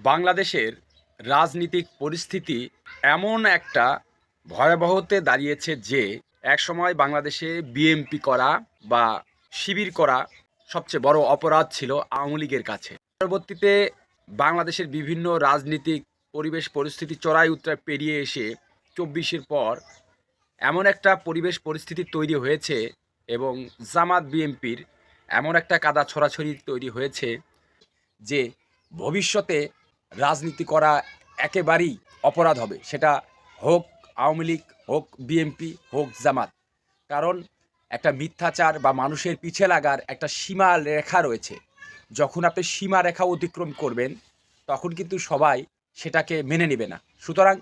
বাংলাদেশের রাজনীতিক পরিস্থিতি এমন একটা ভয়াবহতে দাঁড়িয়েছে যে একসময় বাংলাদেশে বিএমপি করা বা শিবির করা সবচেয়ে বড় অপরাধ ছিল আওয়ামী লীগের কাছে। পরবর্তীতে বাংলাদেশের বিভিন্ন রাজনীতিক পরিবেশ পরিস্থিতি চড়াই উতরাই পেরিয়ে এসে ২৪-এর পর এমন একটা পরিবেশ পরিস্থিতি তৈরি হয়েছে এবং জামাত বিএমপির এমন একটা কাদা ছড়াছড়ি তৈরি হয়েছে যে ভবিষ্যতে রাজনীতি করা একেবারেই অপরাধ হবে, সেটা হোক আওয়ামী লীগ, হোক বিএনপি, হোক জামাত। কারণ একটা মিথ্যাচার বা মানুষের পিছে লাগার একটা সীমা রেখা রয়েছে। যখন আপনি সীমা রেখা অতিক্রম করবেন তখন কিন্তু সবাই সেটাকে মেনে নেবে না। সুতরাং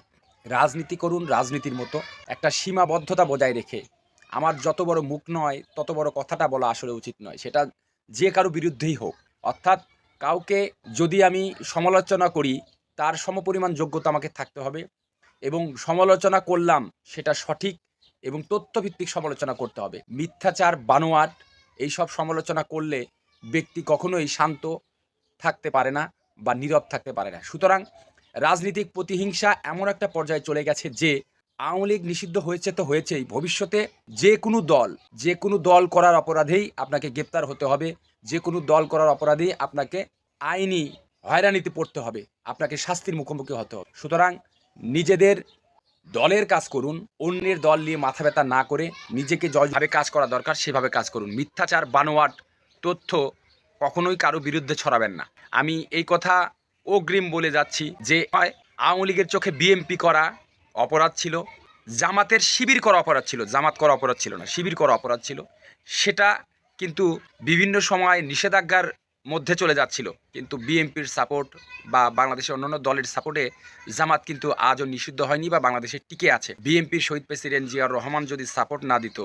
রাজনীতি করুন রাজনীতির মতো, একটা সীমাবদ্ধতা বজায় রেখে। আমার যত বড় মুখ নয় তত বড় কথাটা বলা আসলে উচিত নয়, সেটা যে কারো বিরুদ্ধেই হোক। অর্থাৎ কাউকে যদি আমি সমালোচনা করি তার সমপরিমাণ যোগ্যতা আমাকে থাকতে হবে, এবং সমালোচনা করলাম সেটা সঠিক এবং তথ্যভিত্তিক সমালোচনা করতে হবে। মিথ্যাচার, বানোয়াট এইসব সমালোচনা করলে ব্যক্তি কখনোই শান্ত থাকতে পারে না বা নীরব থাকতে পারে না। সুতরাং রাজনৈতিক প্রতিহিংসা এমন একটা পর্যায়ে চলে গেছে যে আওয়ামী লীগ নিষিদ্ধ হয়েছে তো হয়েছেই, ভবিষ্যতে যে কোনো দল করার অপরাধেই আপনাকে গ্রেপ্তার হতে হবে, যে কোনো দল করার অপরাধেই আপনাকে আইনি হয়রানিতে পড়তে হবে, আপনাকে শাস্তির মুখোমুখি হতে হবে। সুতরাং নিজেদের দলের কাজ করুন, অন্যের দল নিয়ে মাথা ব্যথা না করে নিজেকে যেভাবে কাজ করা দরকার সেভাবে কাজ করুন। মিথ্যাচার, বানোয়াট তথ্য কখনোই কারো বিরুদ্ধে ছড়াবেন না। আমি এই কথা অগ্রিম বলে যাচ্ছি যে আওয়ামী লীগের চোখে বিএমপি করা অপরাধ ছিল, জামাতের শিবির করা অপরাধ ছিল, জামাত করা অপরাধ ছিল না, শিবির করা অপরাধ ছিল। সেটা কিন্তু বিভিন্ন সময় নিষেধাজ্ঞার মধ্যে চলে যাচ্ছিল, কিন্তু বিএনপির সাপোর্ট বা বাংলাদেশের অন্যান্য দলের সাপোর্টে জামাত কিন্তু আজও নিষিদ্ধ হয়নি বা বাংলাদেশে টিকে আছে। বিএনপির শহীদ প্রেসিডেন্ট জিয়াউর রহমান যদি সাপোর্ট না দিত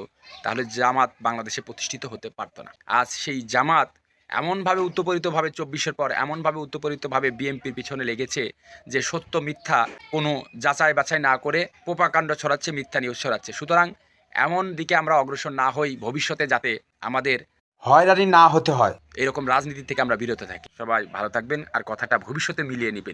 তাহলে জামাত বাংলাদেশে প্রতিষ্ঠিত হতে পারত না। আজ সেই জামাত এমনভাবে উত্তপরিতভাবে ২৪-এর পর এমনভাবে উত্তপরিতভাবে বিএনপির পিছনে লেগেছে যে সত্য মিথ্যা কোনো যাচাই বাছাই না করে প্রোপাগান্ড ছড়াচ্ছে, মিথ্যা নিউজ ছড়াচ্ছে। সুতরাং এমন দিকে আমরা অগ্রসর না হই, ভবিষ্যতে যাতে আমাদের হয়রানি না হতে হয় এরকম রাজনীতি থেকে আমরা বিরত থাকি। সবাই ভালো থাকবেন আর কথাটা ভবিষ্যতে মিলিয়ে নেবেন।